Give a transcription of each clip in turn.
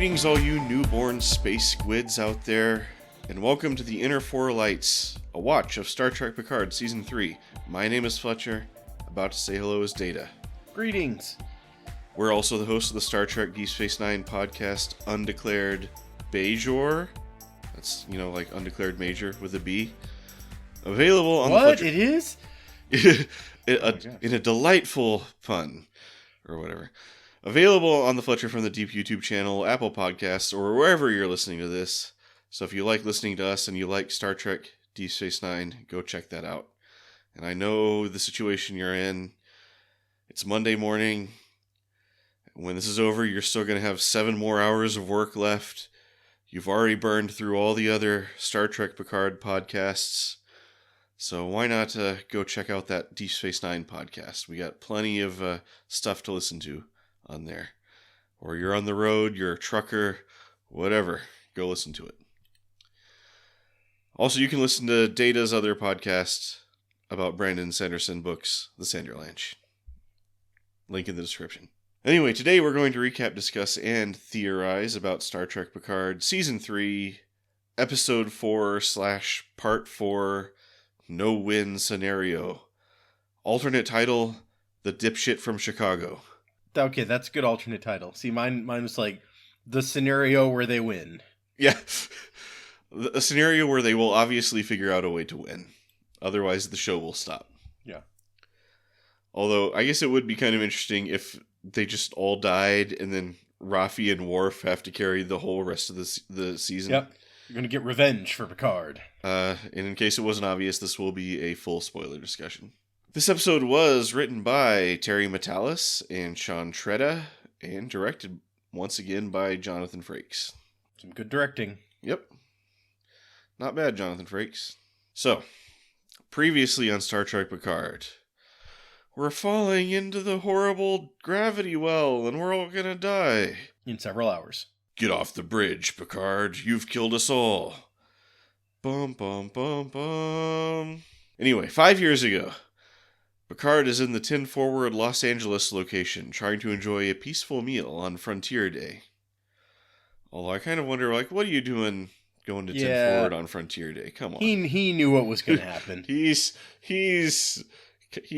Greetings, all you newborn space squids out there, and welcome to the Inner Four Lights, a watch of Star Trek Picard Season 3. My name is Fletcher. About to say hello is Data. Greetings. We're also the hosts of the Star Trek Deep Space Nine podcast, Undeclared Bajor. That's, like Undeclared Major with a B. Available on What? the It is? in a delightful pun, or whatever. Available on the Fletcher from the Deep YouTube channel, Apple Podcasts, or wherever you're listening to this. So if you like listening to us and you like Star Trek Deep Space Nine, go check that out. And I know the situation you're in. It's Monday morning. When this is over, you're still going to have 7 more hours of work left. You've already burned through all the other Star Trek Picard podcasts. So why not go check out that Deep Space Nine podcast? We got plenty of stuff to listen to on there. Or you're on the road, you're a trucker, whatever. Go listen to it. Also, you can listen to Data's other podcast about Brandon Sanderson books, The Sanderlanche. Link in the description. Anyway, today we're going to recap, discuss, and theorize about Star Trek Picard Season 3, Episode 4/Part 4, No-Win Scenario. Alternate title, The Dipshit from Chicago. Okay, that's a good alternate title. See, mine was like, the scenario where they win. Yeah. A scenario where they will obviously figure out a way to win. Otherwise, the show will stop. Yeah. Although, I guess it would be kind of interesting if they just all died and then Raffi and Worf have to carry the whole rest of the season. Yep. You're going to get revenge for Picard. And in case it wasn't obvious, this will be a full spoiler discussion. This episode was written by Terry Matalas and Sean Tretta and directed once again by Jonathan Frakes. Some good directing. Yep. Not bad, Jonathan Frakes. So, previously on Star Trek Picard, we're falling into the horrible gravity well and we're all gonna die. In several hours. Get off the bridge, Picard. You've killed us all. Bum, bum, bum, bum. Anyway, 5 years ago, Picard is in the 10 Forward Los Angeles location trying to enjoy a peaceful meal on Frontier Day. Although I kind of wonder, what are you doing going to 10 Forward on Frontier Day? Come on. He knew what was going to happen. He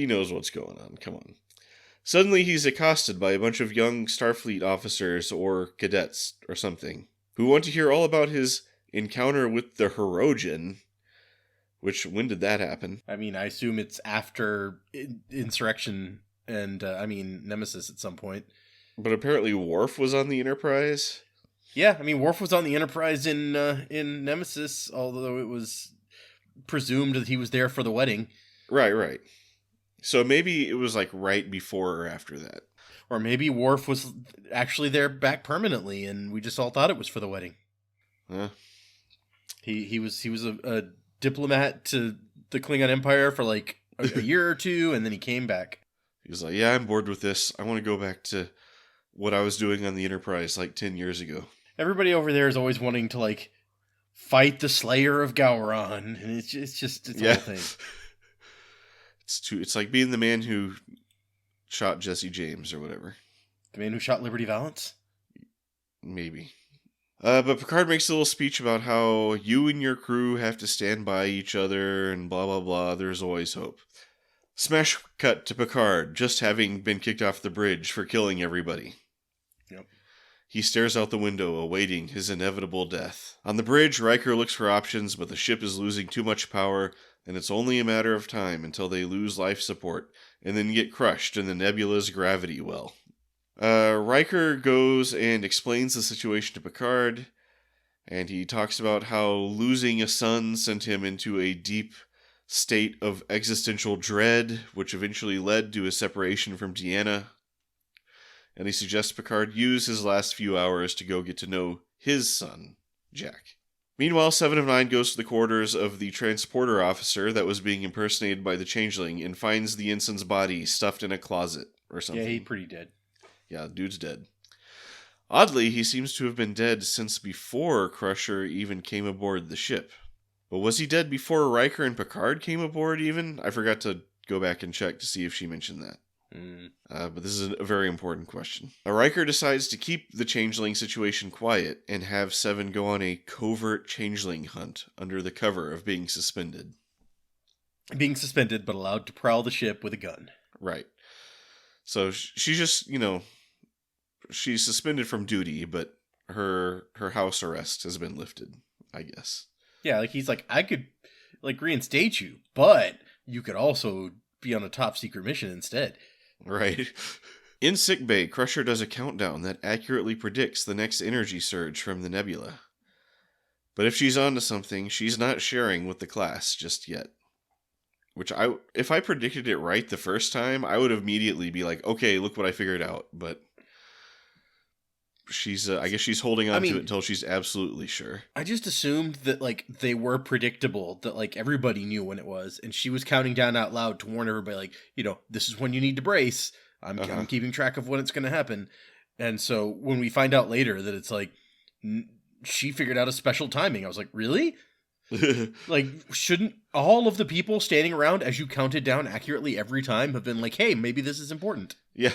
knows what's going on. Come on. Suddenly he's accosted by a bunch of young Starfleet officers or cadets or something who want to hear all about his encounter with the Hirogen. When did that happen? I mean, I assume it's after Insurrection and, Nemesis at some point. But apparently Worf was on the Enterprise. Yeah, Worf was on the Enterprise in Nemesis, although it was presumed that he was there for the wedding. Right. So maybe it was right before or after that. Or maybe Worf was actually there back permanently and we just all thought it was for the wedding. Huh? He was a diplomat to the Klingon Empire for a year or two, and then he came back. He was like, yeah, I'm bored with this. I want to go back to what I was doing on the Enterprise 10 years ago. Everybody over there is always wanting to fight the Slayer of Gowron, and it's a whole thing. It's like being the man who shot Jesse James or whatever. The man who shot Liberty Valance? Maybe. But Picard makes a little speech about how you and your crew have to stand by each other and blah, blah, blah. There's always hope. Smash cut to Picard just having been kicked off the bridge for killing everybody. Yep. He stares out the window, awaiting his inevitable death. On the bridge, Riker looks for options, but the ship is losing too much power, and it's only a matter of time until they lose life support and then get crushed in the nebula's gravity well. Riker goes and explains the situation to Picard, and he talks about how losing a son sent him into a deep state of existential dread, which eventually led to his separation from Deanna. And he suggests Picard use his last few hours to go get to know his son, Jack. Meanwhile, 7 of 9 goes to the quarters of the transporter officer that was being impersonated by the Changeling and finds the ensign's body stuffed in a closet or something. Yeah, he's pretty dead. Yeah, dude's dead. Oddly, he seems to have been dead since before Crusher even came aboard the ship. But was he dead before Riker and Picard came aboard even? I forgot to go back and check to see if she mentioned that. But this is a very important question. Riker decides to keep the Changeling situation quiet and have Seven go on a covert Changeling hunt under the cover of being suspended. Being suspended, but allowed to prowl the ship with a gun. Right. So she's just, she's suspended from duty, but her house arrest has been lifted, I guess. Yeah, like he's like, I could reinstate you, but you could also be on a top secret mission instead. Right. In sickbay, Crusher does a countdown that accurately predicts the next energy surge from the nebula. But if she's onto something, she's not sharing with the class just yet. Which if I predicted it right the first time, I would immediately be like, okay, look what I figured out. But she's, I guess she's holding on to it until she's absolutely sure. I just assumed that, they were predictable, that, everybody knew when it was, and she was counting down out loud to warn everybody, this is when you need to brace. I'm keeping track of when it's going to happen. And so when we find out later that it's she figured out a special timing, I was like, really? Shouldn't all of the people standing around as you counted down accurately every time have been like, hey, maybe this is important? Yeah.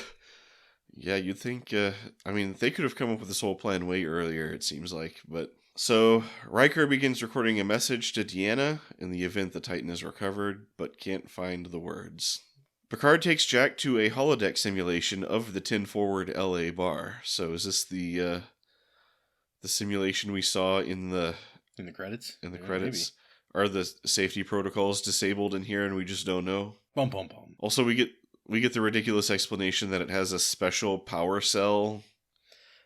Yeah, you'd think, they could have come up with this whole plan way earlier, it seems like. But so Riker begins recording a message to Deanna in the event the Titan is recovered, but can't find the words. Picard takes Jack to a holodeck simulation of the 10 Forward LA bar. So is this the simulation we saw in the credits? In the credits. Maybe. Are the safety protocols disabled in here and we just don't know? Bum, bum, bum. Also, we get the ridiculous explanation that it has a special power cell.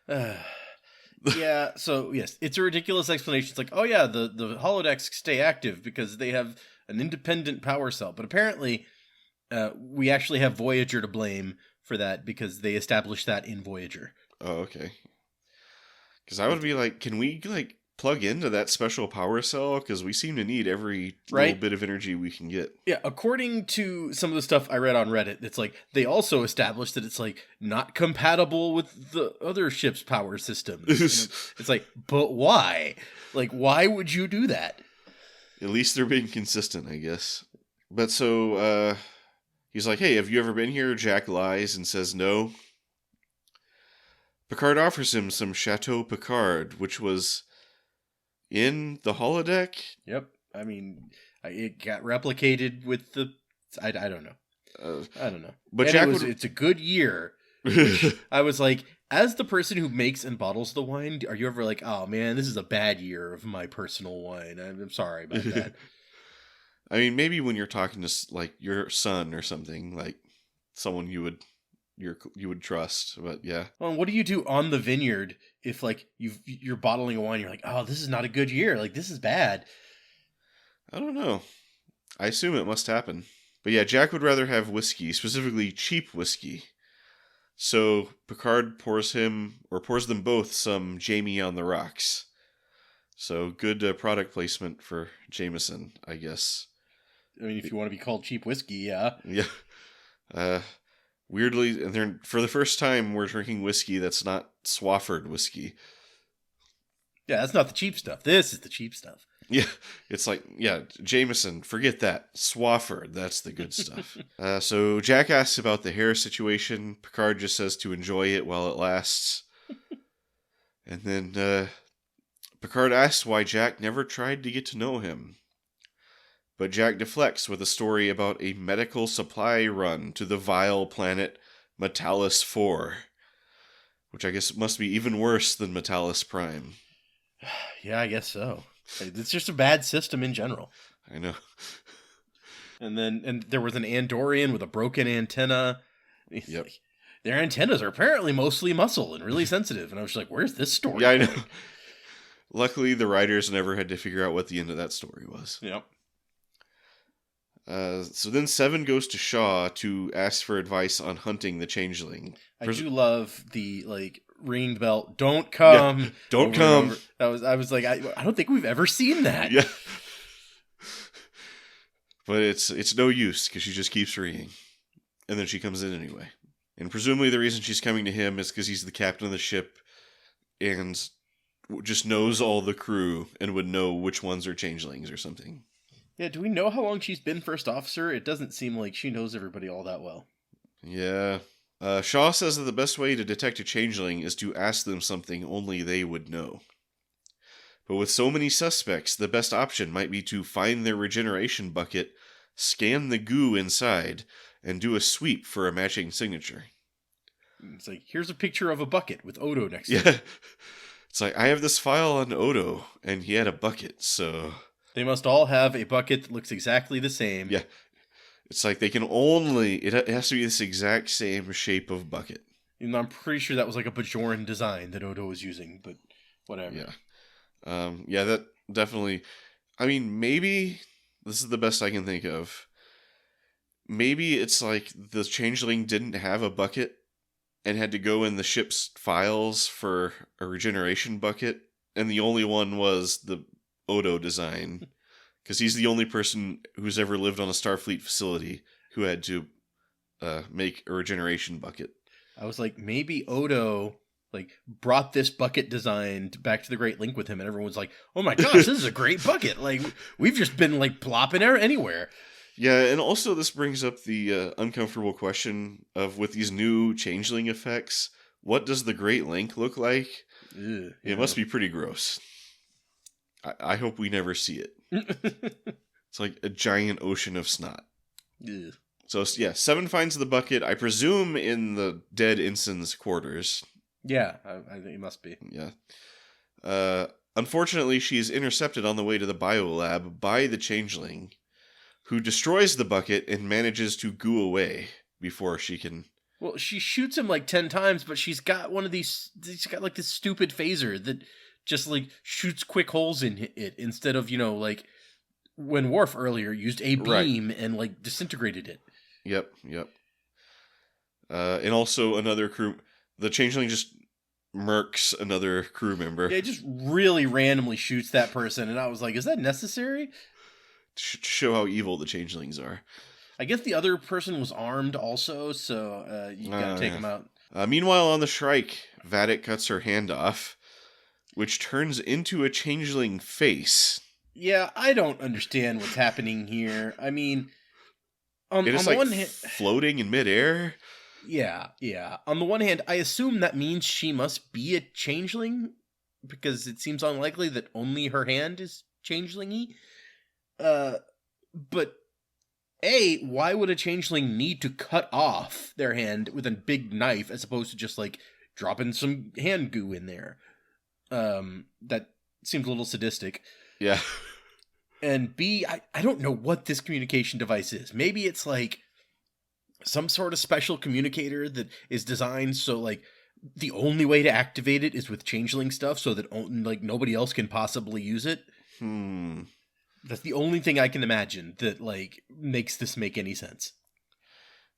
Yeah, so yes, it's a ridiculous explanation. It's like, oh yeah, the holodecks stay active because they have an independent power cell. But apparently, we actually have Voyager to blame for that because they established that in Voyager. Oh, okay. Because I would be like, can we plug into that special power cell? Because we seem to need every little bit of energy we can get. Yeah, according to some of the stuff I read on Reddit, it's they also established that it's not compatible with the other ship's power systems. It's but why? Why would you do that? At least they're being consistent, I guess. But so, he's like, hey, have you ever been here? Jack lies and says no. Picard offers him some Chateau Picard, which was in the holodeck? Yep. It got replicated with the... I don't know. I don't know. But Jack it's a good year. I was like, as the person who makes and bottles the wine, are you ever like, oh man, this is a bad year of my personal wine. I'm sorry about that. Maybe when you're talking to your son or something, someone you would trust, but yeah. Well, what do you do on the vineyard if you're bottling a wine, you're like, oh, this is not a good year, this is bad? I don't know. I assume it must happen. But yeah, Jack would rather have whiskey, specifically cheap whiskey. So Picard pours them both some Jamie on the rocks. So good product placement for Jameson, I guess. If you want to be called cheap whiskey, yeah. Yeah. Weirdly, and for the first time, we're drinking whiskey that's not Swafford whiskey. Yeah, that's not the cheap stuff. This is the cheap stuff. Yeah, it's Jameson, forget that. Swafford, that's the good stuff. So Jack asks about the hair situation. Picard just says to enjoy it while it lasts. And then Picard asks why Jack never tried to get to know him. But Jack deflects with a story about a medical supply run to the vile planet Metalis 4, which I guess must be even worse than Metalis Prime. Yeah, I guess so. It's just a bad system in general. I know. And there was an Andorian with a broken antenna. Yep. Their antennas are apparently mostly muscle and really sensitive. And I was just like, where's this story? Yeah, I know. Luckily, the writers never had to figure out what the end of that story was. Yep. So then Seven goes to Shaw to ask for advice on hunting the Changeling. I do love the ringing the bell. Don't come. Yeah, don't come. I was like, I don't think we've ever seen that. Yeah. But it's no use because she just keeps ringing, and then she comes in anyway. And presumably the reason she's coming to him is because he's the captain of the ship, and just knows all the crew and would know which ones are changelings or something. Yeah, do we know how long she's been first officer? It doesn't seem like she knows everybody all that well. Yeah. Shaw says that the best way to detect a changeling is to ask them something only they would know. But with so many suspects, the best option might be to find their regeneration bucket, scan the goo inside, and do a sweep for a matching signature. It's like, here's a picture of a bucket with Odo next to it. Yeah. It's like, I have this file on Odo, and he had a bucket, so... They must all have a bucket that looks exactly the same. Yeah. It's like they can only... It has to be this exact same shape of bucket. And I'm pretty sure that was like a Bajoran design that Odo was using, but whatever. Yeah. Yeah, that definitely... I mean, maybe... This is the best I can think of. Maybe it's like the Changeling didn't have a bucket and had to go in the ship's files for a regeneration bucket, and the only one was the Odo design. Because he's the only person who's ever lived on a Starfleet facility who had to make a regeneration bucket. I was like, maybe Odo brought this bucket design back to the Great Link with him, and everyone was like, oh my gosh, this is a great bucket. Like, we've just been plopping it anywhere. Yeah, and also this brings up the uncomfortable question of, with these new Changeling effects, what does the Great Link look like? Ugh, it must be pretty gross. I hope we never see it. It's like a giant ocean of snot. Ugh. So, yeah, Seven finds the bucket, I presume in the dead ensign's quarters. Yeah, I think it must be. Yeah. Unfortunately, she is intercepted on the way to the biolab by the Changeling, who destroys the bucket and manages to goo away before she can... Well, she shoots him 10 times, but she's got one of these... She's got this stupid phaser that just shoots quick holes in it instead of, when Worf earlier used a beam and disintegrated it. Yep. And also another crew... The Changeling just murks another crew member. Yeah, it just really randomly shoots that person, and I was like, is that necessary? To show how evil the Changelings are. I guess the other person was armed also, so you gotta take him out. Meanwhile, on the Shrike, Vadic cuts her hand off, which turns into a Changeling face. Yeah, I don't understand what's happening here. I mean, on the one hand, floating in midair. Yeah. On the one hand, I assume that means she must be a Changeling, because it seems unlikely that only her hand is Changeling-y. But why would a Changeling need to cut off their hand with a big knife as opposed to just dropping some hand goo in there? That seems a little sadistic. Yeah. And B, I don't know what this communication device is. Maybe it's some sort of special communicator that is designed so the only way to activate it is with Changeling stuff, so that nobody else can possibly use it. That's the only thing I can imagine that makes this make any sense.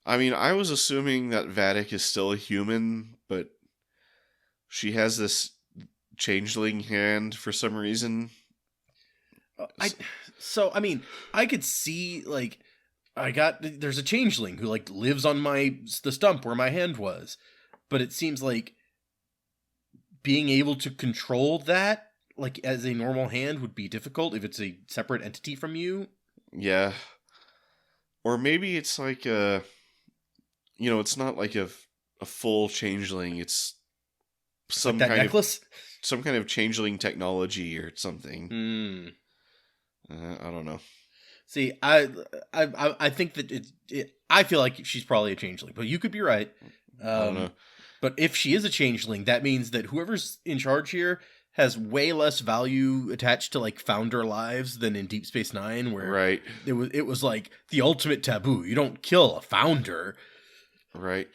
I mean, I was assuming that Vadic is still a human, but she has this Changeling hand for some reason. I could see there's a Changeling who lives on the stump where my hand was, but it seems being able to control that as a normal hand would be difficult if it's a separate entity from you. Yeah. Or maybe it's it's not a full Changeling, it's some kind necklace? Some kind of Changeling technology or something. I don't know. See, I think that I feel like she's probably a Changeling, but you could be right. I don't know. But if she is a Changeling, that means that whoever's in charge here has way less value attached to founder lives than in Deep Space Nine, where it was the ultimate taboo. You don't kill a founder. Right.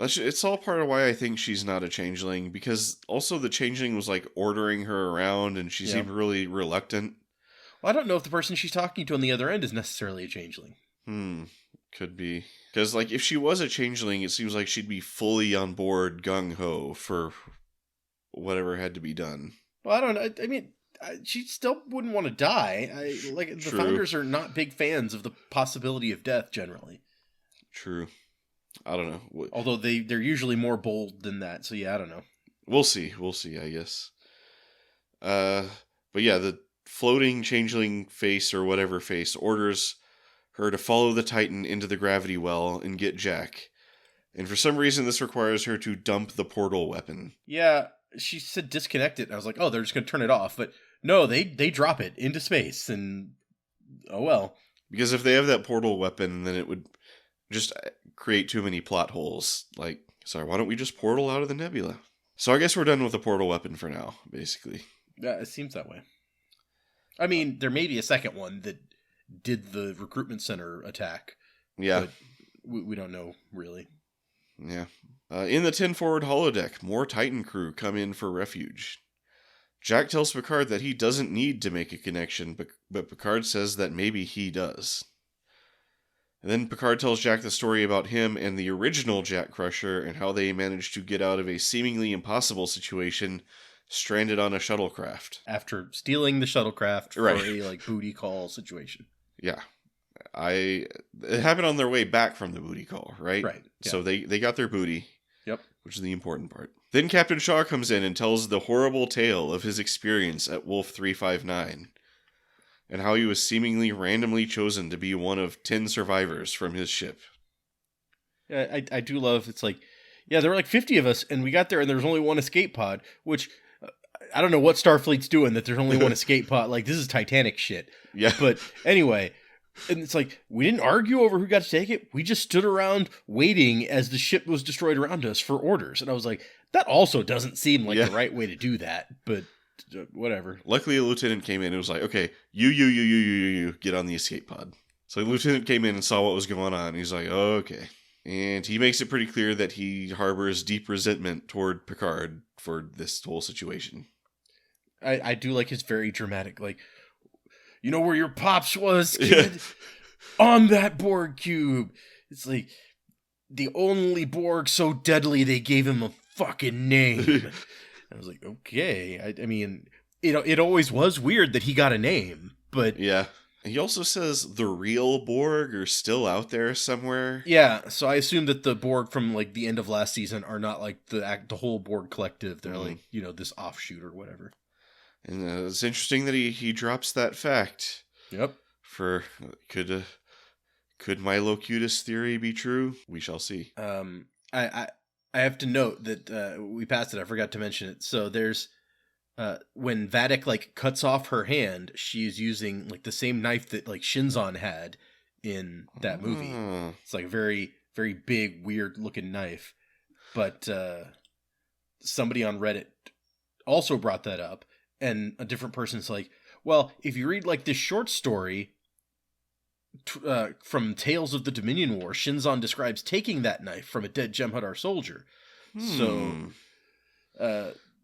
It's all part of why I think she's not a Changeling, because also the Changeling was ordering her around and she seemed really reluctant. Well, I don't know if the person she's talking to on the other end is necessarily a Changeling. Could be. Because, if she was a Changeling, it seems like she'd be fully on board gung-ho for whatever had to be done. Well, I don't know. I mean, she still wouldn't want to die. The founders are not big fans of the possibility of death, generally. True. I don't know. Although they're usually more bold than that, so yeah, I don't know. We'll see, I guess. But yeah, the floating Changeling face or whatever face orders her to follow the Titan into the gravity well and get Jack. And for some reason, this requires her to dump the portal weapon. Yeah, she said disconnect it. And I was like, oh, they're just going to turn it off. But no, they drop it into space. And oh well. Because if they have that portal weapon, then it would just create too many plot holes. Like, sorry, why don't we just portal out of the nebula? So I guess we're done with the portal weapon for now, basically. Yeah, it seems that way. I mean, there may be a second one that did the recruitment center attack. Yeah. But we don't know, really. Yeah. In the 10 forward holodeck, more Titan crew come in for refuge. Jack tells Picard that he doesn't need to make a connection, but Picard says that maybe he does. And then Picard tells Jack the story about him and the original Jack Crusher and how they managed to get out of a seemingly impossible situation stranded on a shuttlecraft. After stealing the shuttlecraft for a booty call situation. Yeah. It happened on their way back from the booty call, right? Right. Yeah. So they got their booty. Yep. Which is the important part. Then Captain Shaw comes in and tells the horrible tale of his experience at Wolf 359. And how he was seemingly randomly chosen to be one of 10 survivors from his ship. Yeah, I do love, it's like, yeah, there were like 50 of us, and we got there, and there was only one escape pod, which, I don't know what Starfleet's doing that there's only one escape pod. Like, this is Titanic shit. Yeah. But anyway, and it's like, we didn't argue over who got to take it. We just stood around waiting as the ship was destroyed around us for orders. And I was like, that also doesn't seem like the right way to do that, but whatever. Luckily, a lieutenant came in and was like, okay, you, get on the escape pod. So the lieutenant came in and saw what was going on. He's like, okay. And he makes it pretty clear that he harbors deep resentment toward Picard for this whole situation. I do like his very dramatic, like, you know where your pops was, kid? On that Borg cube. It's like, the only Borg so deadly they gave him a fucking name. I was like, okay. I mean, it always was weird that he got a name, but... Yeah. He also says the real Borg are still out there somewhere. Yeah, so I assume that the Borg from, like, the end of last season are not, like, the whole Borg collective. They're, like, this offshoot or whatever. And it's interesting that he drops that fact. Yep. For, could my Locutus theory be true? We shall see. I have to note that we passed it. I forgot to mention it. So there's... when Vadic, like, cuts off her hand, she's using, like, the same knife that, like, Shinzon had in that movie. It's, like, a very, very big, weird-looking knife. But somebody on Reddit also brought that up, and a different person's like, well, if you read, like, this short story from Tales of the Dominion War, Shinzon describes taking that knife from a dead Jem'Hadar soldier. So...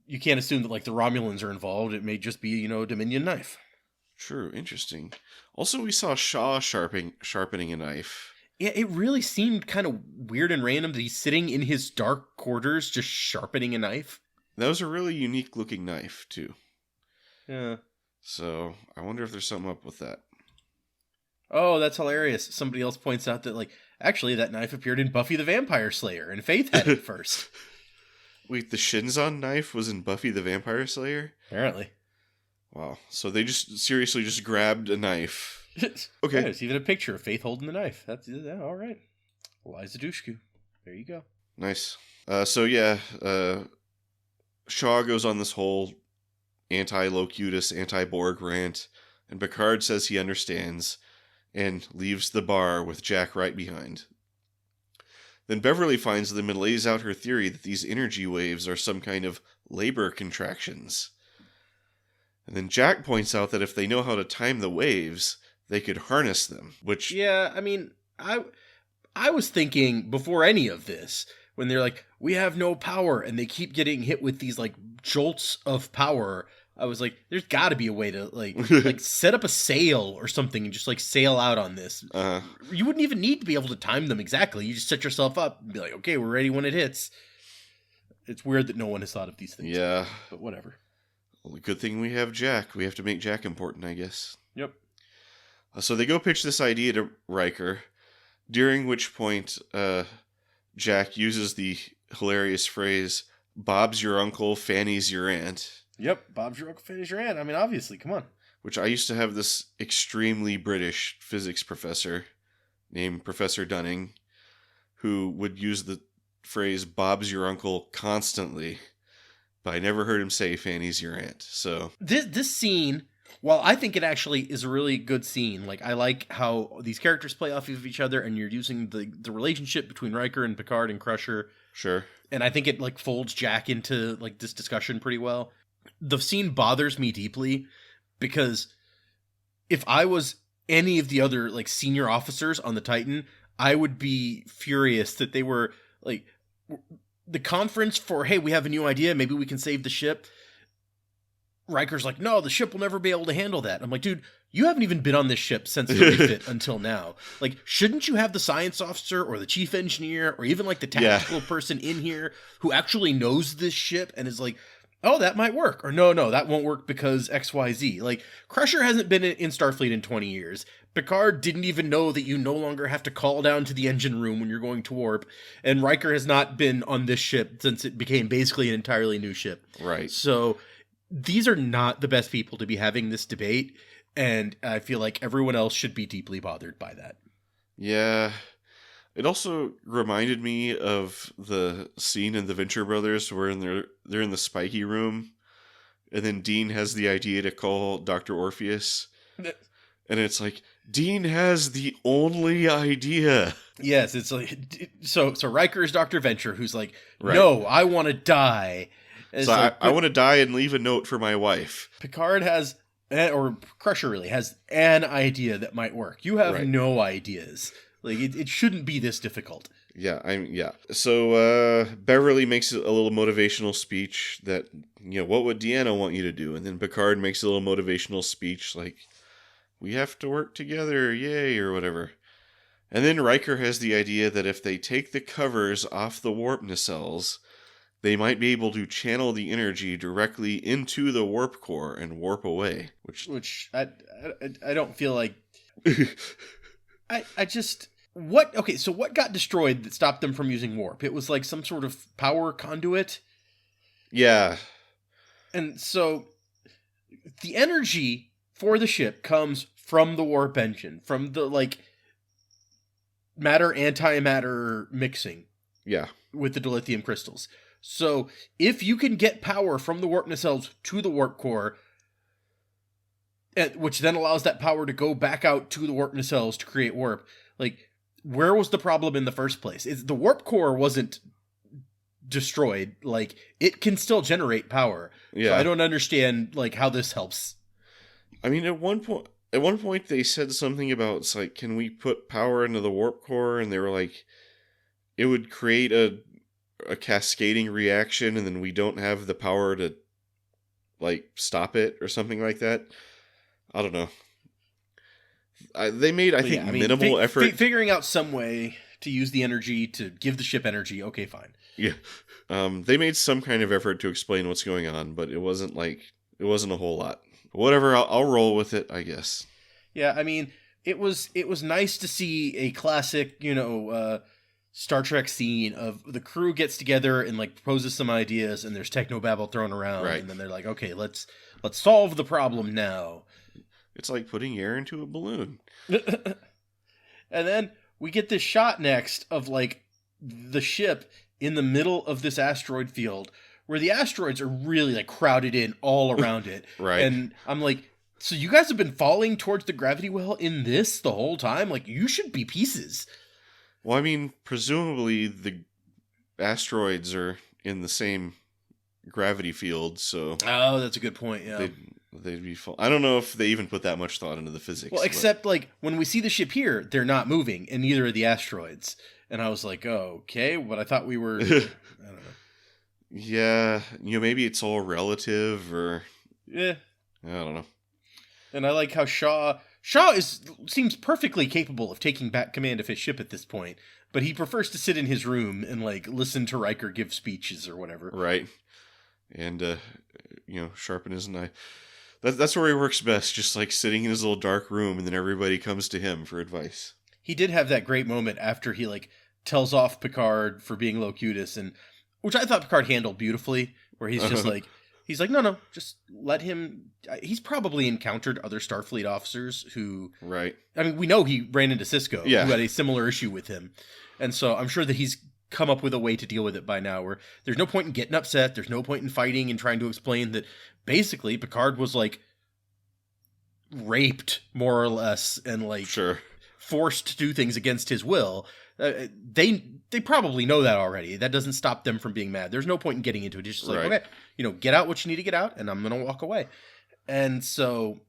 you can't assume that, like, the Romulans are involved. It may just be, a Dominion knife. True. Interesting. Also, we saw Shaw sharpening a knife. Yeah, it really seemed kind of weird and random that he's sitting in his dark quarters just sharpening a knife. That was a really unique looking knife, too. Yeah. So, I wonder if there's something up with that. Oh, that's hilarious. Somebody else points out that, like, actually that knife appeared in Buffy the Vampire Slayer, and Faith had it first. Wait, the Shinzon knife was in Buffy the Vampire Slayer? Apparently. Wow. So they just grabbed a knife. Okay. Yeah, there's even a picture of Faith holding the knife. That's all right. Eliza Dushku. There you go. Nice. Shaw goes on this whole anti-Locutus, anti-Borg rant, and Picard says he understands, and leaves the bar with Jack right behind. Then Beverly finds them and lays out her theory that these energy waves are some kind of labor contractions. And then Jack points out that if they know how to time the waves, they could harness them, which... Yeah, I mean, I was thinking before any of this, when they're like, we have no power, and they keep getting hit with these, like, jolts of power, I was like, there's got to be a way to, like set up a sail or something and just, like, sail out on this. You wouldn't even need to be able to time them exactly. You just set yourself up and be like, okay, we're ready when it hits. It's weird that no one has thought of these things. Yeah. But whatever. Well, good thing we have Jack. We have to make Jack important, I guess. Yep. So they go pitch this idea to Riker, during which point Jack uses the hilarious phrase, Bob's your uncle, Fannie's your aunt. Yep, Bob's your uncle, Fannie's your aunt. I mean, obviously, come on. Which I used to have this extremely British physics professor named Professor Dunning, who would use phrase "Bob's your uncle" constantly, but I never heard him say "Fannie's your aunt." So this scene, while I think it actually is a really good scene, like I like how these characters play off of each other, and you're using the relationship between Riker and Picard and Crusher. Sure. And I think it like folds Jack into like this discussion pretty well. The scene bothers me deeply because if I was any of the other like senior officers on the Titan, I would be furious that they were like the conference for, hey, we have a new idea, maybe we can save the ship. Riker's like, no, the ship will never be able to handle that. I'm like, dude, you haven't even been on this ship since the refit until now. Like, shouldn't you have the science officer or the chief engineer or even like the tactical person in here who actually knows this ship and is like, oh, that might work. Or no, that won't work because XYZ. Like, Crusher hasn't been in Starfleet in 20 years. Picard didn't even know that you no longer have to call down to the engine room when you're going to warp. And Riker has not been on this ship since it became basically an entirely new ship. Right. So these are not the best people to be having this debate. And I feel like everyone else should be deeply bothered by that. Yeah. It also reminded me of the scene in the Venture Brothers where they're in the spiky room, and then Dean has the idea to call Dr. Orpheus. And it's like, Dean has the only idea. Yes, it's like, so Riker is Dr. Venture, who's like, no, I want to die. And so like, I want to die and leave a note for my wife. Picard has, or Crusher really, has an idea that might work. You have no ideas. Like, it shouldn't be this difficult. Yeah. So Beverly makes a little motivational speech that, what would Deanna want you to do? And then Picard makes a little motivational speech like, we have to work together, yay, or whatever. And then Riker has the idea that if they take the covers off the warp nacelles, they might be able to channel the energy directly into the warp core and warp away. Which I don't feel like... I just... What? Okay, so what got destroyed that stopped them from using warp? It was like some sort of power conduit? Yeah. And so the energy for the ship comes from the warp engine, from the, like, matter-antimatter mixing. Yeah. With the dilithium crystals. So if you can get power from the warp nacelles to the warp core, which then allows that power to go back out to the warp nacelles to create warp, like, where was the problem in the first place? The warp core wasn't destroyed. Like, it can still generate power. Yeah. So I don't understand, like, how this helps. I mean, at one point they said something about, it's like, can we put power into the warp core? And they were like, it would create a cascading reaction, and then we don't have the power to, like, stop it or something like that. I don't know. They made, I think, minimal effort. Figuring out some way to use the energy to give the ship energy, okay, fine. Yeah. They made some kind of effort to explain what's going on, but it wasn't a whole lot. Whatever, I'll roll with it, I guess. Yeah, I mean, it was nice to see a classic, Star Trek scene of the crew gets together and, like, proposes some ideas, and there's technobabble thrown around, and then they're like, okay, let's solve the problem now. It's like putting air into a balloon. And then we get this shot next of, like, the ship in the middle of this asteroid field where the asteroids are really, like, crowded in all around it. Right. And I'm like, so you guys have been falling towards the gravity well in this the whole time? Like, you should be pieces. Well, I mean, presumably the asteroids are in the same gravity field, so... Oh, that's a good point, yeah. They'd be full. I don't know if they even put that much thought into the physics. Well, except, like, when we see the ship here, they're not moving, and neither are the asteroids. And I was like, oh, okay, but I thought we were... I don't know. Yeah, maybe it's all relative, or... Yeah. I don't know. And I like how Shaw seems perfectly capable of taking back command of his ship at this point, but he prefers to sit in his room and, like, listen to Riker give speeches or whatever. Right. And, sharpen his knife. That's where he works best, just, like, sitting in his little dark room, and then everybody comes to him for advice. He did have that great moment after he, like, tells off Picard for being Locutus, and which I thought Picard handled beautifully, where he's just like, no, just let him... He's probably encountered other Starfleet officers who... Right. I mean, we know he ran into Sisko, who had a similar issue with him. And so I'm sure that he's come up with a way to deal with it by now, where there's no point in getting upset, there's no point in fighting and trying to explain that basically Picard was like raped more or less and like Sure. forced to do things against his will. They probably know that already. That doesn't stop them from being mad. There's no point in getting into it. It's just like, Right. okay, get out what you need to get out, and I'm gonna walk away. And so,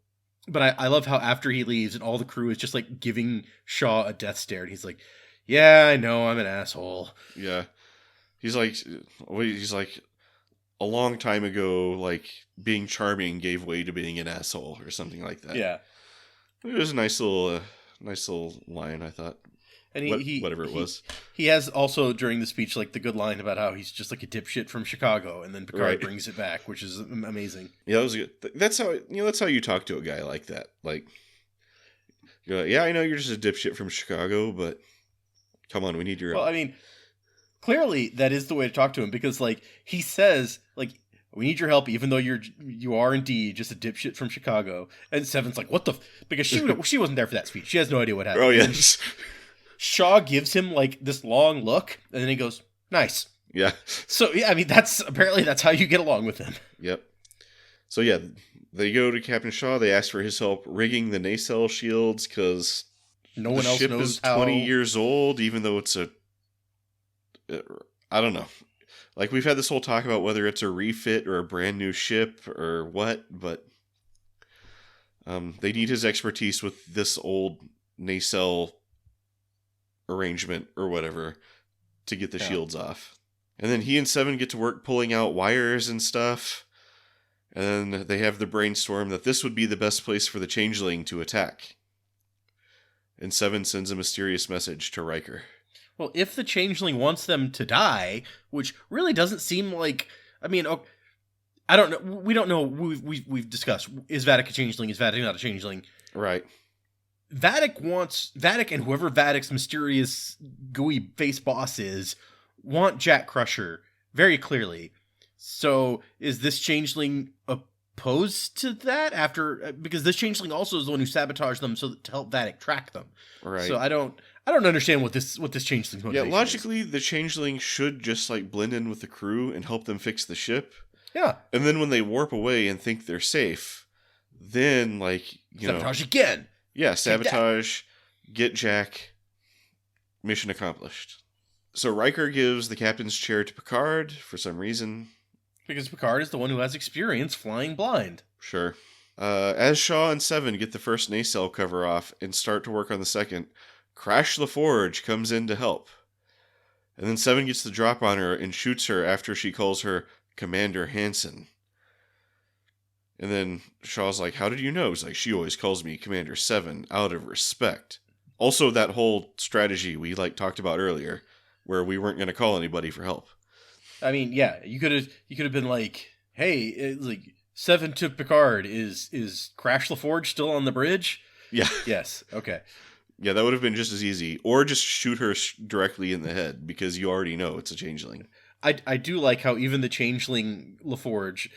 but I love how after he leaves and all the crew is just like giving Shaw a death stare, and he's like, yeah, I know, I'm an asshole. Yeah. He's like, a long time ago, like, being charming gave way to being an asshole or something like that. Yeah. It was a nice little line, I thought. And whatever it was. He has also, during the speech, like, the good line about how he's just like a dipshit from Chicago, and then Picard brings it back, which is amazing. Yeah, that was good. That's how you talk to a guy like that. Like, you're like, yeah, I know you're just a dipshit from Chicago, but come on, we need your help. Well, I mean, clearly that is the way to talk to him, because like he says, like, we need your help, even though you are indeed just a dipshit from Chicago. And Seven's like, what the? Because she wasn't there for that speech. She has no idea what happened. Oh yes. Shaw gives him like this long look, and then he goes, "Nice." Yeah. So yeah, I mean that's how you get along with him. Yep. So yeah, they go to Captain Shaw. They ask for his help rigging the nacelle shields because no one else ship knows is how. 20 years old, even though it's I don't know. Like, we've had this whole talk about whether it's a refit or a brand new ship or what, but they need his expertise with this old nacelle arrangement or whatever to get the shields off. And then he and Seven get to work pulling out wires and stuff. And then they have the brainstorm that this would be the best place for the Changeling to attack. And Seven sends a mysterious message to Riker. Well, if the Changeling wants them to die, which really doesn't seem like... I mean, I don't know. We don't know. We've discussed, is Vadek a Changeling? Is Vadek not a Changeling? Right. Vadek and whoever Vadek's mysterious gooey face boss is want Jack Crusher very clearly. So is this Changeling opposed to that because this Changeling also is the one who sabotaged them to help Vadek track them. Right. So I don't understand what this Changeling's motivation is. Logically, the Changeling should just like blend in with the crew and help them fix the ship. Yeah. And then when they warp away and think they're safe, then like, sabotage again. Yeah, sabotage, get Jack, mission accomplished. So Riker gives the captain's chair to Picard for some reason. Because Picard is the one who has experience flying blind. Sure. As Shaw and Seven get the first nacelle cover off and start to work on the second, Crash LaForge comes in to help. And then Seven gets the drop on her and shoots her after she calls her Commander Hansen. And then Shaw's like, how did you know? He's like, she always calls me Commander 7 out of respect. Also, that whole strategy we talked about earlier, where we weren't going to call anybody for help. I mean, yeah, you could have been like, hey, like 7 to Picard, is Crash LaForge still on the bridge? Yeah. Yes. Okay. Yeah, that would have been just as easy. Or just shoot her directly in the head, because you already know it's a changeling. I do like how even the changeling LaForge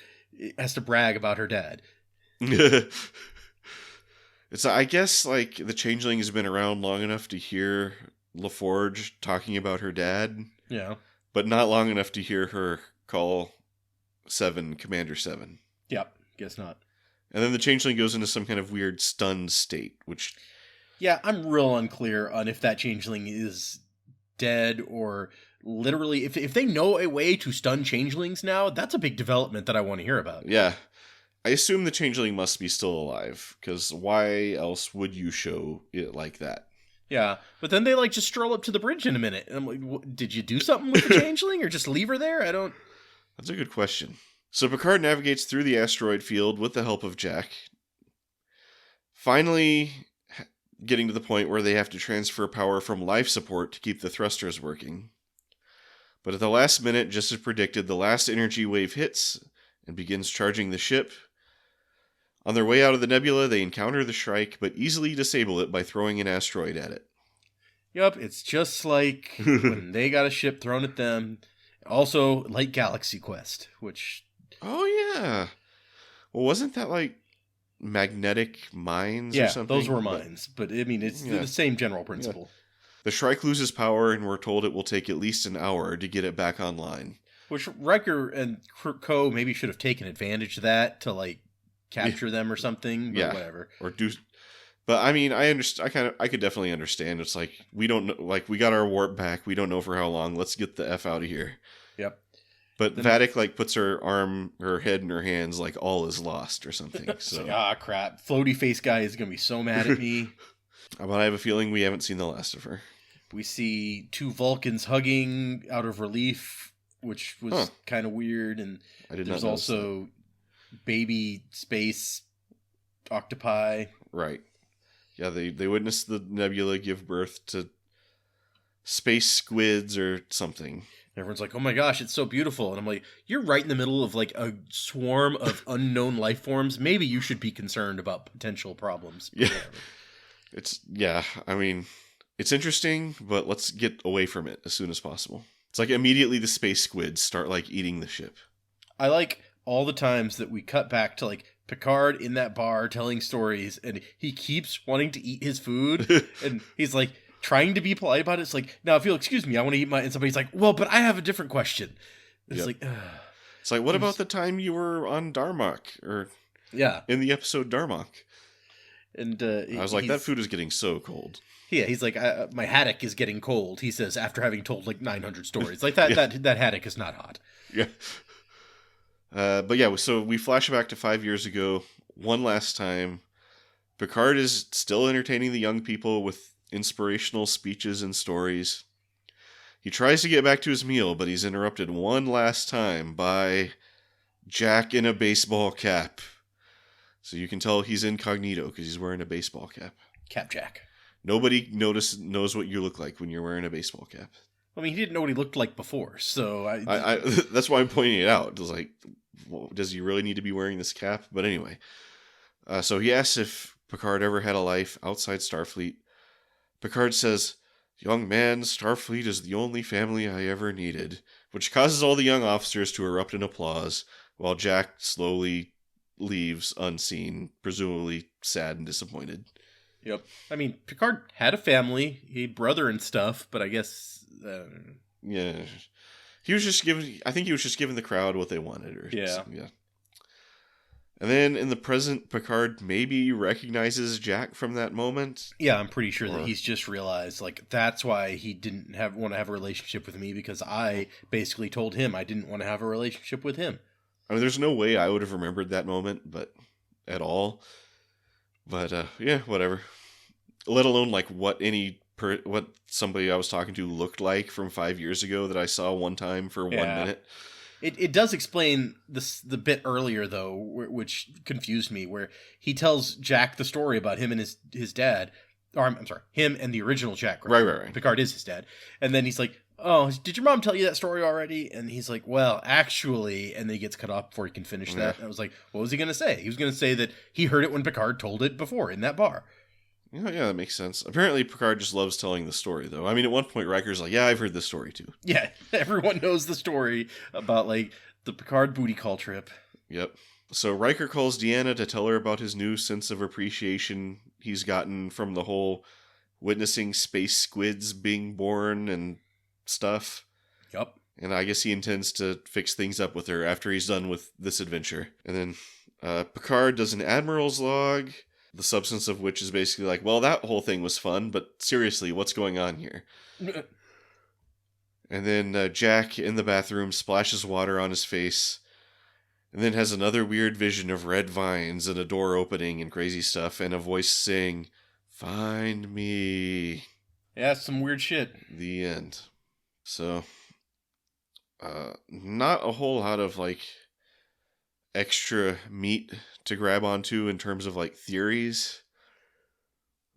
has to brag about her dad. It's, I guess, like, the changeling has been around long enough to hear LaForge talking about her dad. Yeah. But not long enough to hear her call 7 Commander 7. Yep, guess not. And then the changeling goes into some kind of weird stunned state, which... Yeah, I'm real unclear on if that changeling is dead or literally... If they know a way to stun changelings now, that's a big development that I want to hear about. Yeah. I assume the changeling must be still alive, because why else would you show it like that? Yeah, but then they just stroll up to the bridge in a minute. And I'm like, did you do something with the changeling or just leave her there? I don't... That's a good question. So Picard navigates through the asteroid field with the help of Jack. Finally getting to the point where they have to transfer power from life support to keep the thrusters working. But at the last minute, just as predicted, the last energy wave hits and begins charging the ship. On their way out of the nebula, they encounter the Shrike, but easily disable it by throwing an asteroid at it. Yep, it's just like when they got a ship thrown at them. Also, like Galaxy Quest, which... Oh, yeah. Well, wasn't that like magnetic mines or something? Yeah, those were mines. But, I mean, it's the same general principle. The Shrike loses power, and we're told it will take at least an hour to get it back online. Which Riker and Co. maybe should have taken advantage of that to, like, capture them or something, but whatever. Or do... But, I mean, I could definitely understand. It's like, we don't know, like, we got our warp back. We don't know for how long. Let's get the F out of here. Yep. But Vadic, like, puts her head in her hands, like, all is lost or something. So, like, crap. Floaty face guy is going to be so mad at me. But I have a feeling we haven't seen the last of her. We see two Vulcans hugging out of relief, which was kind of weird. And there's also baby space octopi. Right. Yeah, they witnessed the nebula give birth to space squids or something. Everyone's like, oh my gosh, it's so beautiful. And I'm like, you're right in the middle of like a swarm of unknown life forms. Maybe you should be concerned about potential problems. Yeah. I mean, it's interesting, but let's get away from it as soon as possible. It's like immediately the space squids start like eating the ship. I like all the times that we cut back to like Picard in that bar telling stories, and he keeps wanting to eat his food, and he's like trying to be polite about it. It's like, now if you'll excuse me, I want to eat my, and somebody's like, well, but I have a different question. It's like, it's like, what about the time you were on Darmok, or in the episode Darmok? And I was like, that food is getting so cold. Yeah, he's like, my haddock is getting cold, he says, after having told like 900 stories. Like that haddock is not hot. Yeah. But yeah, so we flash back to 5 years ago, one last time. Picard is still entertaining the young people with inspirational speeches and stories. He tries to get back to his meal, but he's interrupted one last time by Jack in a baseball cap. So you can tell he's incognito because he's wearing a baseball cap. Cap Jack. Nobody knows what you look like when you're wearing a baseball cap. I mean, he didn't know what he looked like before, so I that's why I'm pointing it out. It was like, well, does he really need to be wearing this cap? But anyway, so he asks if Picard ever had a life outside Starfleet. Picard says, young man, Starfleet is the only family I ever needed, which causes all the young officers to erupt in applause, while Jack slowly leaves unseen, presumably sad and disappointed. Yep. I mean, Picard had a family, a brother and stuff, but I guess... Yeah. He was just giving the crowd what they wanted. Yeah. And then in the present, Picard maybe recognizes Jack from that moment. Yeah, I'm pretty sure that he's just realized, like, that's why he didn't want to have a relationship with me, because I basically told him I didn't want to have a relationship with him. I mean, there's no way I would have remembered that moment, but at all. But, yeah, whatever. Let alone, like, what somebody I was talking to looked like from 5 years ago that I saw one time for 1 minute. It does explain the bit earlier, though, which confused me, where he tells Jack the story about him and his dad. Or, I'm sorry, him and the original Jack. Right. Picard is his dad. And then he's like, oh, did your mom tell you that story already? And he's like, well, actually, and then he gets cut off before he can finish that. And I was like, what was he going to say? He was going to say that he heard it when Picard told it before in that bar. Yeah, that makes sense. Apparently, Picard just loves telling the story, though. I mean, at one point, Riker's like, yeah, I've heard this story, too. Yeah, everyone knows the story about, like, the Picard booty call trip. Yep. So Riker calls Deanna to tell her about his new sense of appreciation he's gotten from the whole witnessing space squids being born and stuff. Yep. And I guess he intends to fix things up with her after he's done with this adventure. And then Picard does an Admiral's log, the substance of which is basically like, well, that whole thing was fun, but seriously, what's going on here? And then Jack in the bathroom splashes water on his face, and then has another weird vision of red vines and a door opening and crazy stuff, and a voice saying, "Find me." Yeah, some weird shit. The end. So, not a whole lot of, like, extra meat to grab onto in terms of, like, theories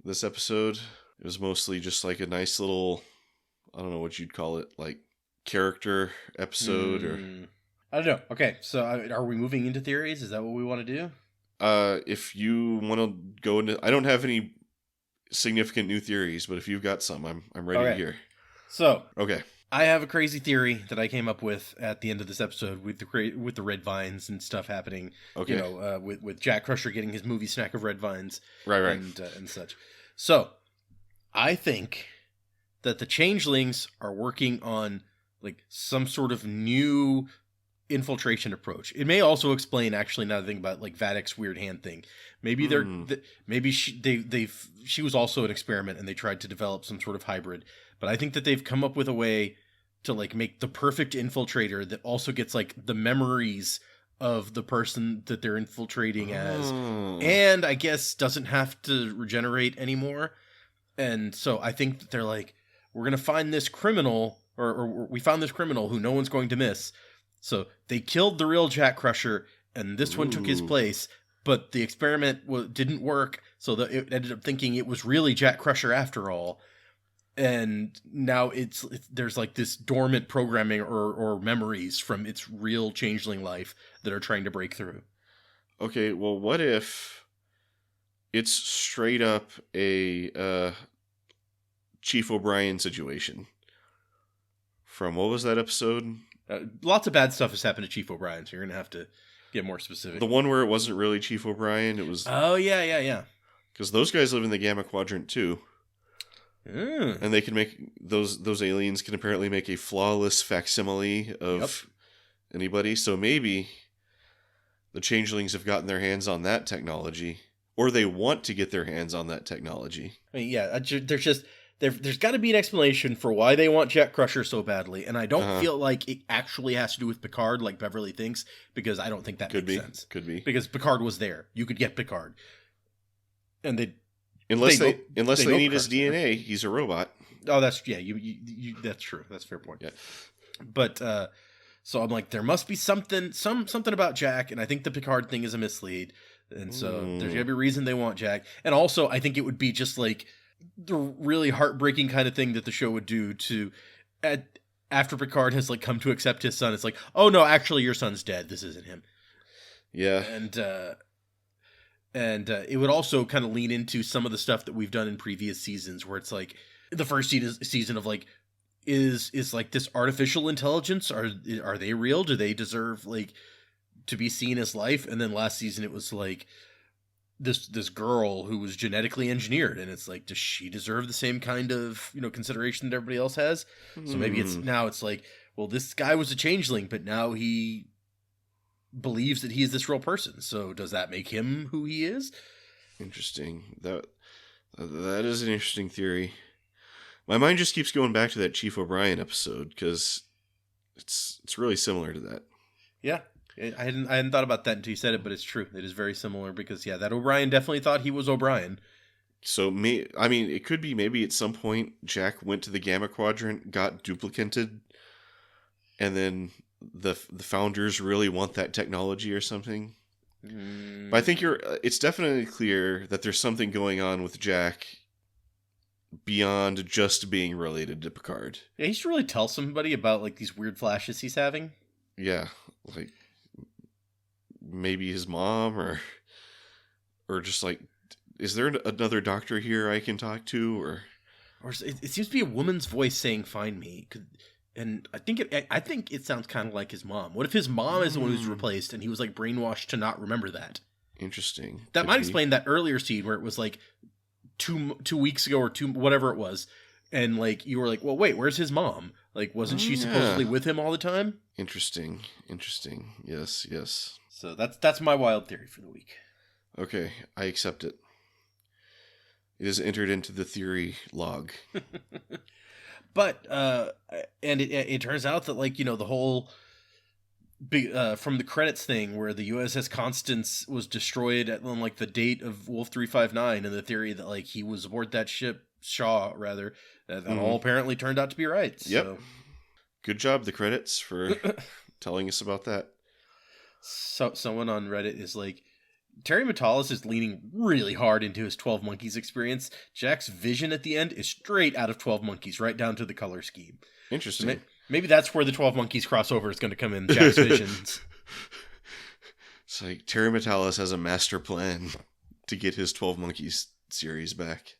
this episode. It was mostly just, like, a nice little, I don't know what you'd call it, like, character episode or... I don't know. Okay, so are we moving into theories? Is that what we want to do? If you want to go into... I don't have any significant new theories, but if you've got some, I'm ready to hear. So... Okay. I have a crazy theory that I came up with at the end of this episode with the red vines and stuff happening. Okay. You know, with Jack Crusher getting his movie snack of red vines. Right. And such. So, I think that the Changelings are working on like some sort of new infiltration approach. It may also explain, actually, now that I think about like Vadek's weird hand thing. Maybe maybe she was also an experiment and they tried to develop some sort of hybrid. But I think that they've come up with a way to like make the perfect infiltrator that also gets like the memories of the person that they're infiltrating as, and I guess doesn't have to regenerate anymore. And so I think that they're like, we're gonna find this criminal, or we found this criminal who no one's going to miss. So they killed the real Jack Crusher, and this one took his place. But the experiment didn't work, so it ended up thinking it was really Jack Crusher after all. And now there's like this dormant programming or memories from its real changeling life that are trying to break through. Okay, well, what if it's straight up a Chief O'Brien situation? From what was that episode? Lots of bad stuff has happened to Chief O'Brien, so you're going to have to get more specific. The one where it wasn't really Chief O'Brien, it was... Oh, yeah. Because those guys live in the Gamma Quadrant, too. And they can make... Those aliens can apparently make a flawless facsimile of anybody. So maybe the Changelings have gotten their hands on that technology. Or they want to get their hands on that technology. I mean, yeah, there's just... There's got to be an explanation for why they want Jack Crusher so badly, and I don't feel like it actually has to do with Picard like Beverly thinks, because I don't think that makes sense. Could be. Because Picard was there. You could get Picard. And Unless they need his DNA, there. he's a robot. Oh, that's that's true. That's a fair point. Yeah. But so I'm like, there must be something about Jack, and I think the Picard thing is a mislead. And so there's gotta be a reason they want Jack. And also I think it would be just like the really heartbreaking kind of thing that the show would do to after Picard has like come to accept his son. It's like, oh no, actually your son's dead. This isn't him. Yeah. And it would also kind of lean into some of the stuff that we've done in previous seasons where it's like the first season of like, is like this artificial intelligence, are they real? Do they deserve like to be seen as life? And then last season it was like this girl who was genetically engineered, and it's like, does she deserve the same kind of, consideration that everybody else has? So maybe it's like, well, this guy was a changeling, but now he believes that he is this real person. So does that make him who he is? Interesting. That is an interesting theory. My mind just keeps going back to that Chief O'Brien episode because it's really similar to that. Yeah. I hadn't thought about that until you said it, but it's true. It is very similar because, that O'Brien definitely thought he was O'Brien. So, it could be maybe at some point Jack went to the Gamma Quadrant, got duplicated, and then the founders really want that technology or something. But I think it's definitely clear that there's something going on with Jack beyond just being related to Picard. Yeah, he should really tell somebody about like these weird flashes he's having. Yeah, like maybe his mom or just like, is there another doctor here I can talk to, or it seems to be a woman's voice saying "find me," and I think it sounds kind of like his mom. What if his mom is the one who's replaced and he was like brainwashed to not remember that? Interesting. That might explain that earlier scene where it was like two weeks ago or whatever it was, and like you were like, well, wait, where's his mom? Like, wasn't she supposedly with him all the time? Interesting. Yes. So that's my wild theory for the week. Okay, I accept it. It is entered into the theory log. But and it turns out that like the whole big from the credits thing where the USS Constance was destroyed on like the date of Wolf 359, and the theory that like he was aboard that ship, Shaw rather, that all apparently turned out to be right. Yep. So. Good job, the credits, for telling us about that. So someone on Reddit is like, Terry Metalis is leaning really hard into his 12 Monkeys experience. Jack's vision at the end is straight out of 12 Monkeys, right down to the color scheme. Interesting. So maybe that's where the 12 Monkeys crossover is going to come in, Jack's visions. It's like Terry Metalis has a master plan to get his 12 Monkeys series back.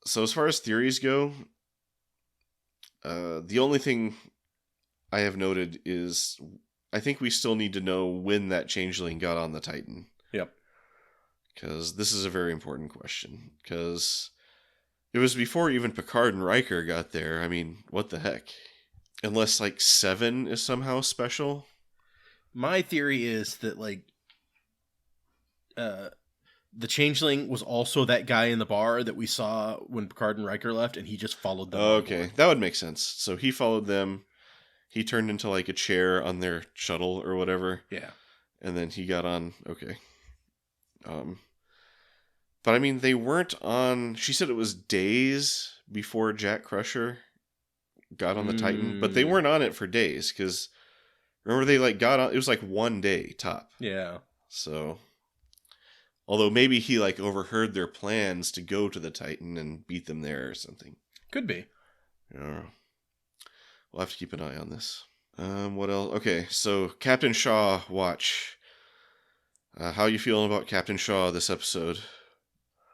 So as far as theories go, the only thing I have noted is I think we still need to know when that changeling got on the Titan. Yep. Because this is a very important question. Because It was before even Picard and Riker got there. I mean, what the heck? Unless, like, 7 is somehow special. My theory is that, like, the Changeling was also that guy in the bar that we saw when Picard and Riker left, and he just followed them. Okay, that would make sense. So he followed them. He turned into, like, a chair on their shuttle or whatever. Yeah. And then he got on. Okay. But, I mean, they weren't on... She said it was days before Jack Crusher got on the Titan. But they weren't on it for days, because... Remember, they, like, got on... It was, like, 1 day top. Yeah. So... Although maybe he, like, overheard their plans to go to the Titan and beat them there or something. Could be. I don't know. We'll have to keep an eye on this. What else? Okay, so Captain Shaw watch. How you feeling about Captain Shaw this episode?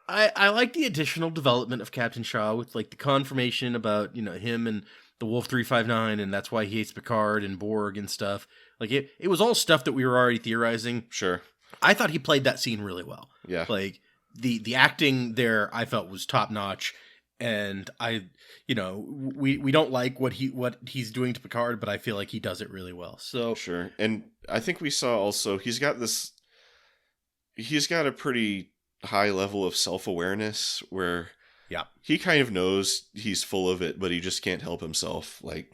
I like the additional development of Captain Shaw with, like, the confirmation about, him and the Wolf 359, and that's why he hates Picard and Borg and stuff. Like, it was all stuff that we were already theorizing. Sure. I thought he played that scene really well. Yeah. Like, the acting there, I felt, was top notch. And we don't like what he's doing to Picard, but I feel like he does it really well. So sure. And I think we saw also he's got a pretty high level of self-awareness where he kind of knows he's full of it, but he just can't help himself. Like,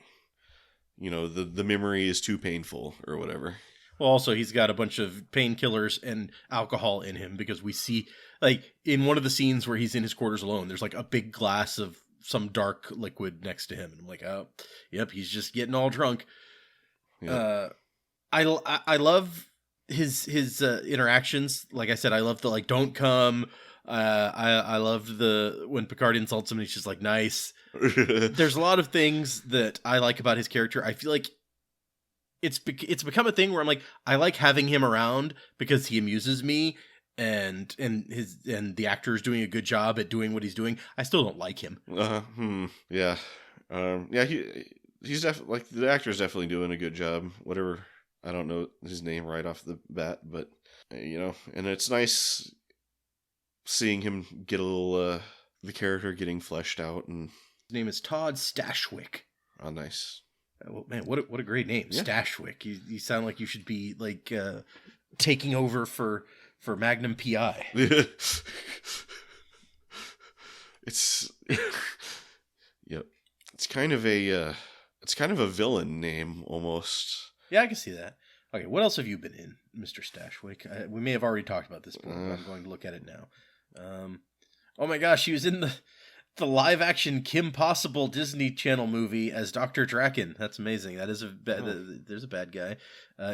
the memory is too painful or whatever. Well, also, he's got a bunch of painkillers and alcohol in him, because we see, like, in one of the scenes where he's in his quarters alone, there's, like, a big glass of some dark liquid next to him. And I'm like, oh, yep, he's just getting all drunk. Yep. I love his interactions. Like I said, I love the, like, don't come. I loved when Picard insults him and he's just like, nice. There's a lot of things that I like about his character. I feel like it's become a thing where I'm like, I like having him around because he amuses me, and the actor is doing a good job at doing what he's doing. I still don't like him. Yeah. He's definitely, like, the actor's definitely doing a good job. Whatever. I don't know his name right off the bat, but and it's nice seeing him get a little the character getting fleshed out. And his name is Todd Stashwick. Oh, nice. Well, man, what a great name, yeah. Stashwick. You sound like you should be, like, taking over for Magnum PI. It's yep. It's kind of a villain name almost. Yeah, I can see that. Okay, what else have you been in, Mr. Stashwick? We may have already talked about this before, but I'm going to look at it now. Oh my gosh, he was in the live-action Kim Possible Disney Channel movie as Dr. Draken. That's amazing. That is there's a bad guy.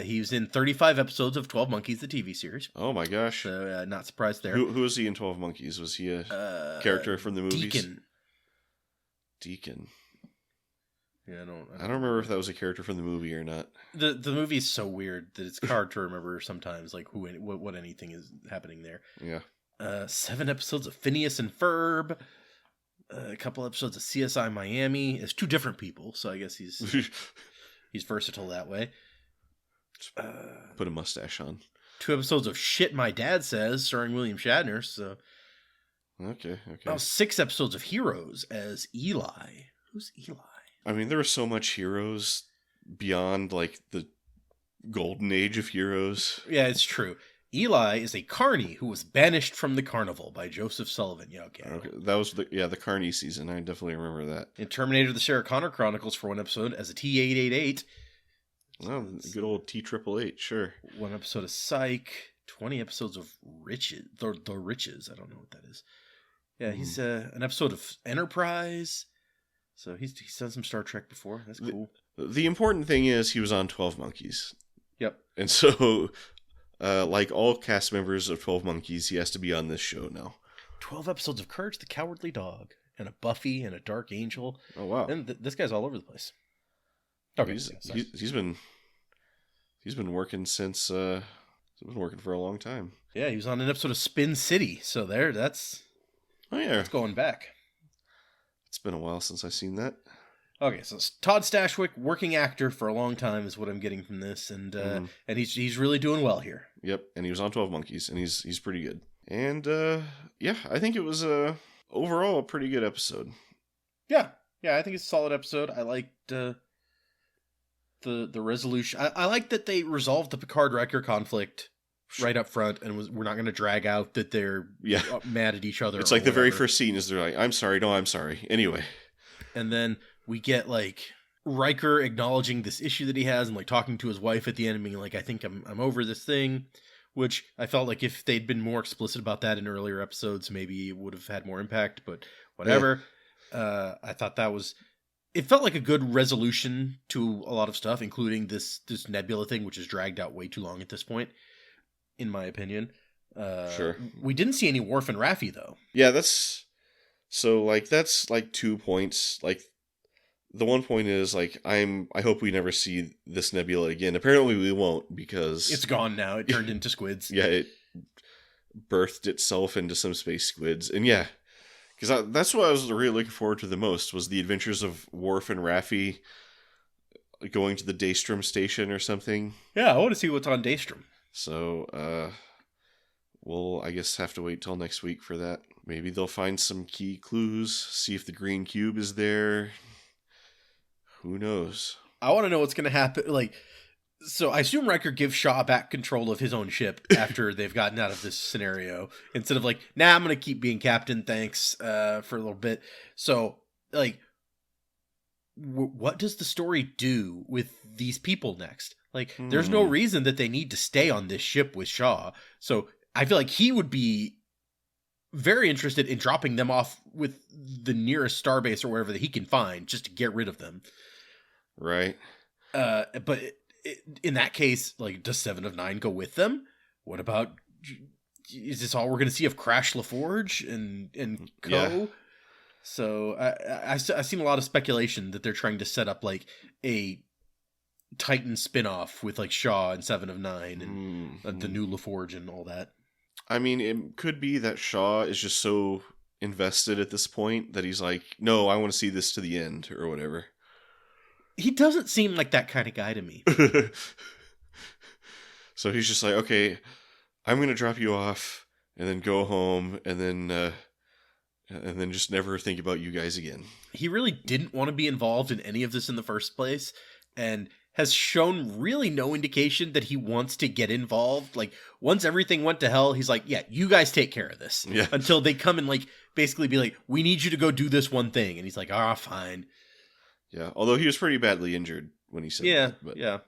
He was in 35 episodes of 12 Monkeys, the TV series. Oh my gosh. So, not surprised there. Who was he in 12 Monkeys? Was he a character from the movies? Deacon. Yeah, I don't remember if that was a character from the movie or not. The movie is so weird that it's hard to remember sometimes, like, what anything is happening there. Yeah. 7 episodes of Phineas and Ferb. A couple episodes of CSI Miami. It's 2 different people, so I guess he's versatile that way. Put a mustache on. 2 episodes of Shit My Dad Says, starring William Shatner. So okay. Now 6 episodes of Heroes as Eli. Who's Eli? I mean, there were so much Heroes beyond, like, the golden age of Heroes. Yeah, it's true. Eli is a carny who was banished from the carnival by Joseph Sullivan. Yeah, okay. That was the Carney season. I definitely remember that. In Terminator: The Sarah Connor Chronicles for 1 episode as a T-888. Oh, good old T-888, sure. 1 episode of Psych. 20 episodes of Riches. The Riches. I don't know what that is. Yeah, he's an episode of Enterprise. So he's done some Star Trek before. That's cool. The important thing is he was on 12 Monkeys. Yep. And so, like all cast members of 12 Monkeys, he has to be on this show now. 12 episodes of Courage the Cowardly Dog, and a Buffy, and a Dark Angel. Oh, wow. And this guy's all over the place. Okay, he's been working since he's been working for a long time. Yeah, he was on an episode of Spin City. So that's going back. It's been a while since I've seen that. Okay, so Todd Stashwick, working actor for a long time, is what I'm getting from this, and he's really doing well here. Yep, and he was on 12 Monkeys, and he's pretty good. And I think it was overall, a pretty good episode. Yeah, I think it's a solid episode. I liked the resolution. I like that they resolved the Picard-Riker conflict right up front, and we're not going to drag out that they're mad at each other. It's like the very first scene is they're like, I'm sorry, no, I'm sorry. Anyway. And then we get like Riker acknowledging this issue that he has and like talking to his wife at the end and being like, I think I'm over this thing, which I felt like if they'd been more explicit about that in earlier episodes, maybe it would have had more impact, but whatever. Yeah. I thought it felt like a good resolution to a lot of stuff, including this Nebula thing, which is dragged out way too long at this point, in my opinion. Sure. We didn't see any Worf and Raffi, though. Yeah, that's 2 points. Like, the one point is, like, I hope we never see this Nebula again. Apparently we won't, because... It's gone now. It turned into squids. Yeah, it birthed itself into some space squids. And yeah, because that's what I was really looking forward to the most, was the adventures of Worf and Raffi going to the Daystrom station or something. Yeah, I want to see what's on Daystrom. So, we'll, I guess, have to wait till next week for that. Maybe they'll find some key clues, see if the green cube is there. Who knows? I want to know what's going to happen. Like, so I assume Riker gives Shaw back control of his own ship after they've gotten out of this scenario, instead of like, nah, I'm going to keep being captain, thanks, for a little bit. So, like, what does the story do with these people next? Like, there's no reason that they need to stay on this ship with Shaw. So I feel like he would be very interested in dropping them off with the nearest starbase or wherever that he can find, just to get rid of them. Right. But in that case, like, does 7 of 9 go with them? What about, is this all we're going to see of Crash LaForge and co? Yeah. So I've seen a lot of speculation that they're trying to set up like a Titan spinoff with like Shaw and 7 of 9 and the new LaForge and all that. I mean, it could be that Shaw is just so invested at this point that he's like, no, I want to see this to the end or whatever. He doesn't seem like that kind of guy to me. So he's just like, okay, I'm going to drop you off and then go home and then just never think about you guys again. He really didn't want to be involved in any of this in the first place, and has shown really no indication that he wants to get involved. Like, once everything went to hell, he's like, yeah, you guys take care of this. Yeah. Until they come and like basically be like, we need you to go do this one thing. And he's like, fine. Yeah, although he was pretty badly injured when he said that. But, yeah.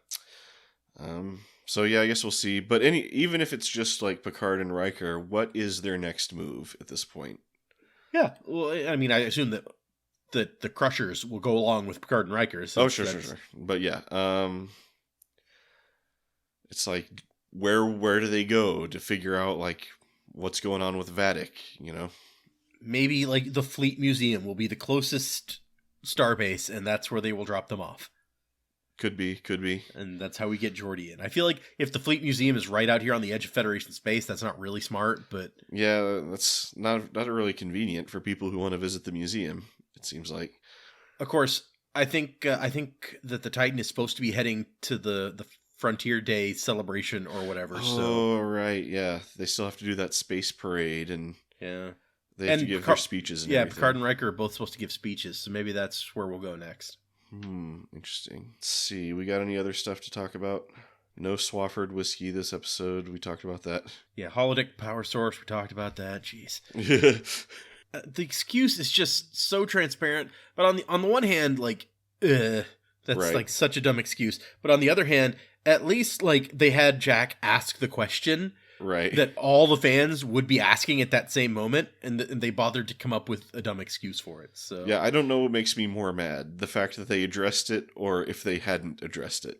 So yeah, I guess we'll see. But even if it's just like Picard and Riker, what is their next move at this point? Yeah, well, I mean, I assume that the Crushers will go along with Picard and Riker. So sure. But yeah, it's like, where do they go to figure out like what's going on with Vadic? You know, maybe like the Fleet Museum will be the closest starbase, and that's where they will drop them off. Could be. And that's how we get Geordi in. I feel like if the Fleet Museum is right out here on the edge of Federation space, that's not really smart, but... Yeah, that's not really convenient for people who want to visit the museum, it seems like. Of course, I think that the Titan is supposed to be heading to the Frontier Day celebration or whatever. Oh, right, yeah. They still have to do that space parade, and... Yeah. They have to give their speeches and everything. Picard and Riker are both supposed to give speeches, so maybe that's where we'll go next. Interesting. Let's see. We got any other stuff to talk about? No Swafford whiskey this episode. We talked about that. Yeah, holodeck power source. We talked about that. Jeez. The excuse is just so transparent. But on the one hand, like, that's right. Like such a dumb excuse. But on the other hand, at least like they had Jack ask the question. Right. That all the fans would be asking at that same moment, and they bothered to come up with a dumb excuse for it. So yeah, I don't know what makes me more mad, the fact that they addressed it or if they hadn't addressed it.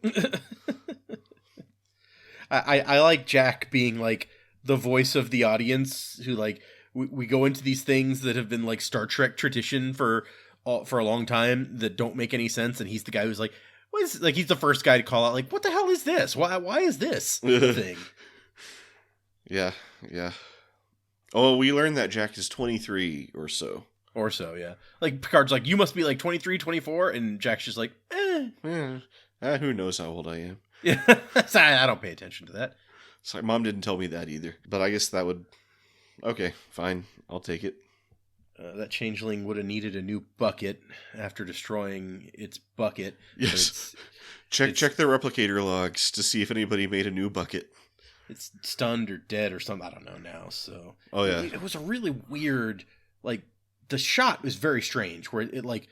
I like Jack being like the voice of the audience who like we go into these things that have been like Star Trek tradition for a long time that don't make any sense, and he's the guy who's like, what is, like, he's the first guy to call out like, what the hell is this? Why is this thing? Yeah. Oh, we learned that Jack is 23 or so. Yeah. Like, Picard's like, you must be like 23, 24, and Jack's just like, who knows how old I am. Yeah, I don't pay attention to that. Sorry, Mom didn't tell me that either. But I guess that would... Okay, fine. I'll take it. That changeling would have needed a new bucket after destroying its bucket. Yes. Check the replicator logs to see if anybody made a new bucket. It's stunned or dead or something. I don't know now. So oh yeah, it was a really weird. Like the shot was very strange, where it like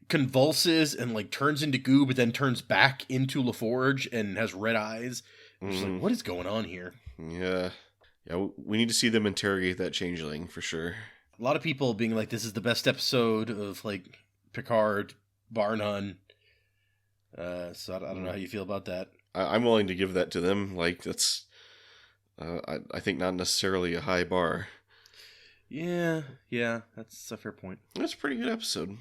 convulses and like turns into goo, but then turns back into LaForge and has red eyes. Just like, what is going on here? Yeah. We need to see them interrogate that changeling for sure. A lot of people being like, "This is the best episode of like Picard, bar none." So I don't know how you feel about that. I'm willing to give that to them. Like that's, I think not necessarily a high bar. Yeah, that's a fair point. That's a pretty good episode.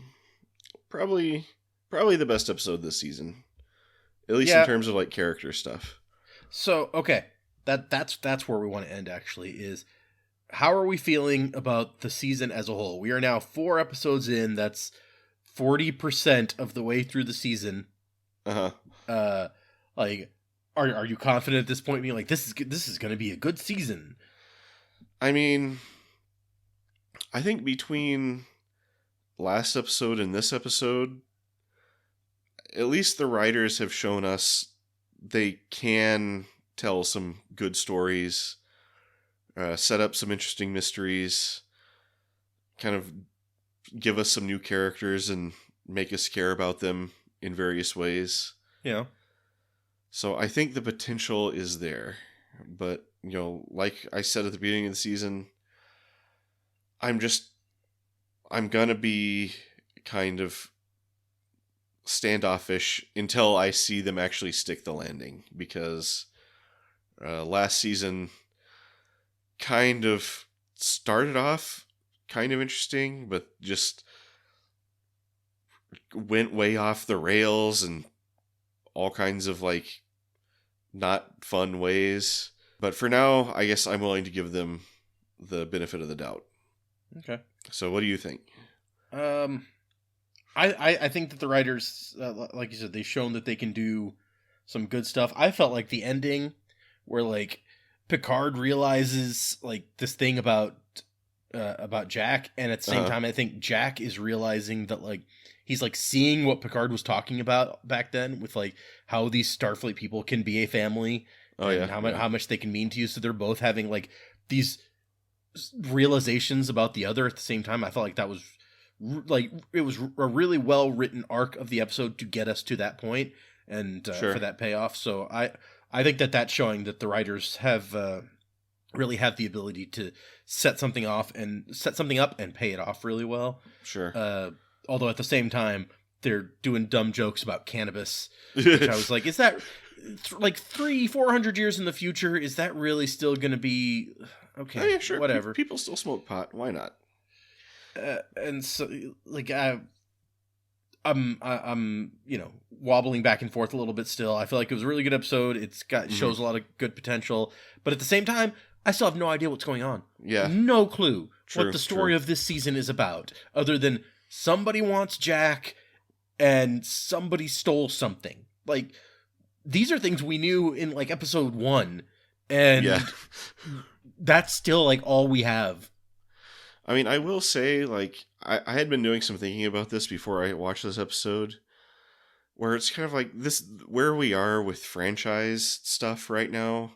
Probably the best episode this season, at least in terms of like character stuff. So okay, that's where we want to end. Actually, is how are we feeling about the season as a whole? We are now 4 episodes in. That's 40% of the way through the season. Like, are you confident at this point, being like, this is going to be a good season? I mean, I think between last episode and this episode, at least the writers have shown us they can tell some good stories, set up some interesting mysteries, kind of give us some new characters and make us care about them in various ways. Yeah. So I think the potential is there. But, like I said at the beginning of the season, I'm going to be kind of standoffish until I see them actually stick the landing. Because last season kind of started off kind of interesting, but just went way off the rails and all kinds of like not fun ways. But for now, I guess I'm willing to give them the benefit of the doubt. Okay. So what do you think? I think that the writers, like you said, they've shown that they can do some good stuff. I felt like the ending where like Picard realizes like this thing about Jack, and at the same time I think Jack is realizing that like he's like seeing what Picard was talking about back then with like how these Starfleet people can be a family how much they can mean to you. So they're both having like these realizations about the other at the same time. I felt like that was like it was a really well written arc of the episode to get us to that point and for that payoff. So I think that's showing that the writers have really have the ability to set something up and pay it off really well. Sure. Although at the same time they're doing dumb jokes about cannabis, which I was like, is that like 300-400 years in the future? Is that really still going to be okay? Oh, yeah, sure. Whatever. People still smoke pot. Why not? And so like I'm wobbling back and forth a little bit still. I feel like it was a really good episode. It's got shows a lot of good potential, but at the same time, I still have no idea what's going on. Yeah. No clue what the story of this season is about, other than somebody wants Jack and somebody stole something. Like, these are things we knew in like episode 1, and that's still like all we have. I mean, I will say, like, I had been doing some thinking about this before I watched this episode, where it's kind of like this, where we are with franchise stuff right now,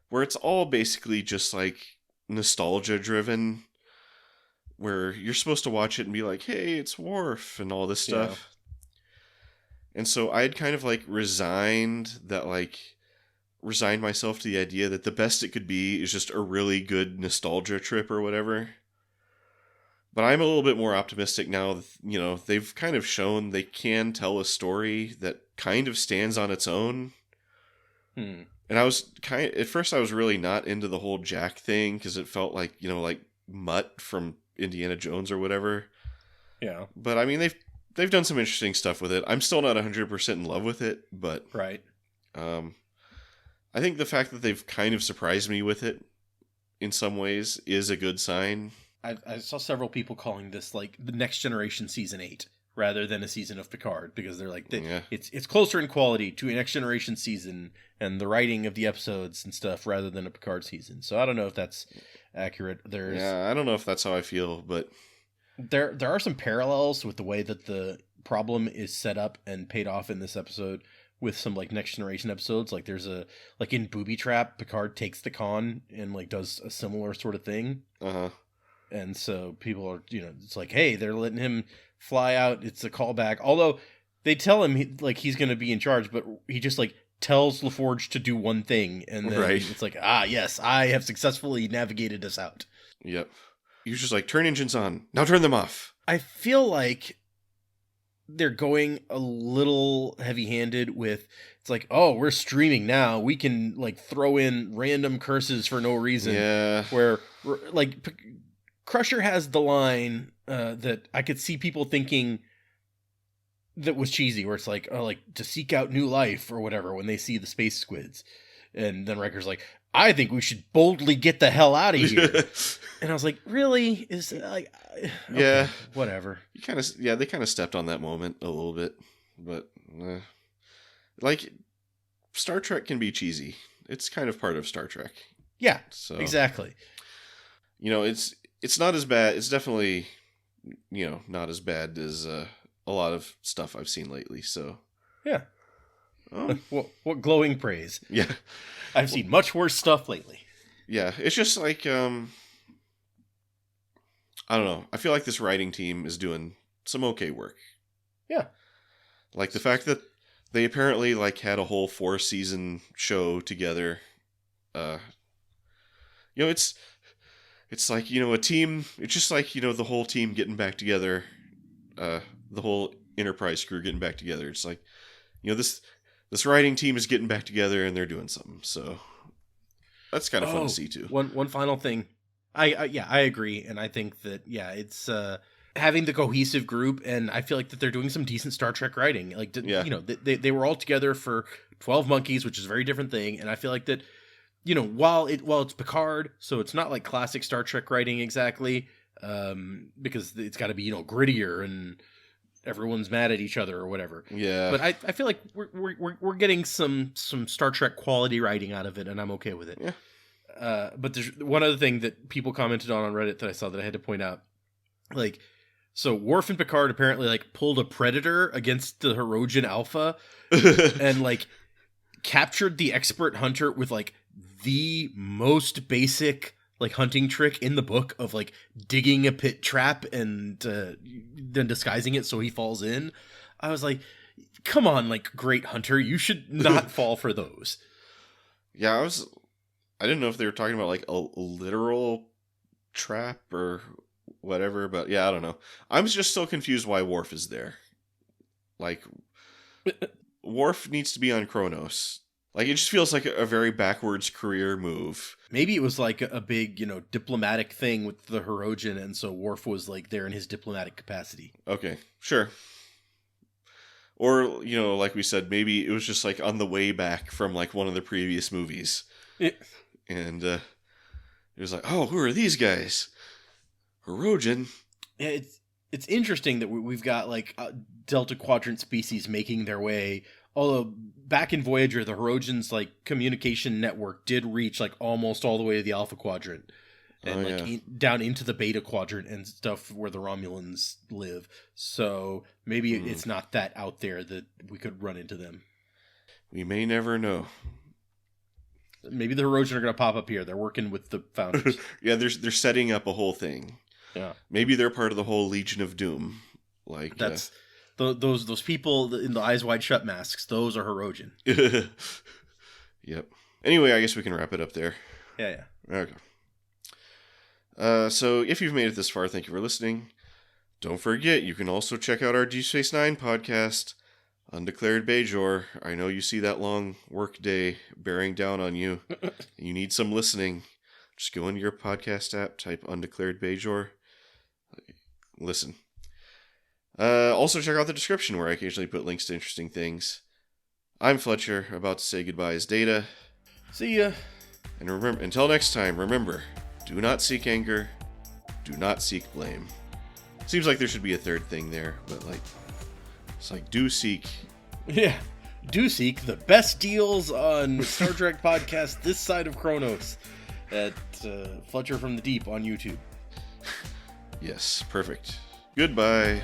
where it's all basically just like nostalgia driven, where you're supposed to watch it and be like, hey, it's Worf and all this stuff. And so I'd kind of like resigned myself to the idea that the best it could be is just a really good nostalgia trip or whatever. But I'm a little bit more optimistic now. They've kind of shown they can tell a story that kind of stands on its own. And I was at first I was really not into the whole Jack thing because it felt like, like Mutt from Indiana Jones or whatever. Yeah. But I mean, they've done some interesting stuff with it. I'm still not 100% in love with it, but right. I think the fact that they've kind of surprised me with it in some ways is a good sign. I saw several people calling this like the Next Generation season 8, rather than a season of Picard, because they're like, Yeah. it's closer in quality to a Next Generation season and the writing of the episodes and stuff rather than a Picard season. So I don't know if that's accurate. I don't know if that's how I feel, but there are some parallels with the way that the problem is set up and paid off in this episode with some like Next Generation episodes. Like there's like in Booby Trap, Picard takes the con and like does a similar sort of thing. And so people are, it's like, hey, they're letting him fly out. It's a callback. Although they tell him he's going to be in charge, but he just like tells LaForge to do one thing. And then it's like, yes, I have successfully navigated us out. Yep. You're just like, turn engines on. Now turn them off. I feel like they're going a little heavy-handed with, it's like, oh, we're streaming now. We can like throw in random curses for no reason. Yeah. Where like Crusher has the line that I could see people thinking that was cheesy, where it's like, oh, like to seek out new life or whatever when they see the space squids. And then Riker's like, I think we should boldly get the hell out of here. And I was like, really? Is like, okay, yeah, whatever. They kind of stepped on that moment a little bit, but like Star Trek can be cheesy. It's kind of part of Star Trek. Yeah, so exactly. It's not as bad. It's definitely, not as bad as a lot of stuff I've seen lately. So yeah. What glowing praise. Yeah. I've seen much worse stuff lately. Yeah, it's just like, I don't know. I feel like this writing team is doing some okay work. Yeah. Like the fact that they apparently like had a whole 4-season show together. It's like, a team, it's just like, the whole team getting back together, the whole Enterprise crew getting back together. It's like, this writing team is getting back together and they're doing something. So that's kind of fun to see too. One final thing. I agree. And I think that, it's having the cohesive group, and I feel like that they're doing some decent Star Trek writing. Like, they were all together for 12 Monkeys, which is a very different thing. And I feel like that, while it's Picard, so it's not like classic Star Trek writing exactly, because it's got to be, grittier and everyone's mad at each other or whatever. Yeah. But I feel like we're getting some Star Trek quality writing out of it, and I'm okay with it. Yeah. But there's one other thing that people commented on Reddit that I saw that I had to point out. Like, so Worf and Picard apparently like pulled a Predator against the Hirogen Alpha and like captured the expert hunter with like the most basic like hunting trick in the book of like digging a pit trap and then disguising it so he falls in. I was like, come on, like great hunter, you should not fall for those. Yeah, I didn't know if they were talking about like a literal trap or whatever, but yeah, I don't know. I'm just so confused why Worf is there. Like, Worf needs to be on Kronos. Like, it just feels like a very backwards career move. Maybe it was like a big, diplomatic thing with the Hirogen, and so Worf was like there in his diplomatic capacity. Okay, sure. Or, like we said, maybe it was just like on the way back from like one of the previous movies. And it was like, oh, who are these guys? Hirogen. Yeah, it's interesting that we've got like Delta Quadrant species making their way. Although back in Voyager, the Hirogen's like communication network did reach like almost all the way to the Alpha Quadrant and down into the Beta Quadrant and stuff where the Romulans live. So maybe it's not that out there that we could run into them. We may never know. Maybe the Hirogen are going to pop up here. They're working with the Founders. Yeah, they're setting up a whole thing. Yeah, maybe they're part of the whole Legion of Doom. Like that's those people in the eyes wide shut masks. Those are Hirogen. Yep. Anyway, I guess we can wrap it up there. Yeah. Okay. So if you've made it this far, thank you for listening. Don't forget, you can also check out our Deep Space Nine podcast, Undeclared Bajor. I know you see that long work day bearing down on you. You need some listening. Just go into your podcast app, type Undeclared Bajor. Listen. Also check out the description where I occasionally put links to interesting things. I'm Fletcher, about to say goodbye as Data. See ya. And remember, until next time, remember, do not seek anger, do not seek blame. Seems like there should be a third thing there, but like, It's like, do seek. Yeah. Do seek the best deals on Star Trek podcast this side of Kronos at Fletcher from the Deep on YouTube. Yes, perfect. Goodbye.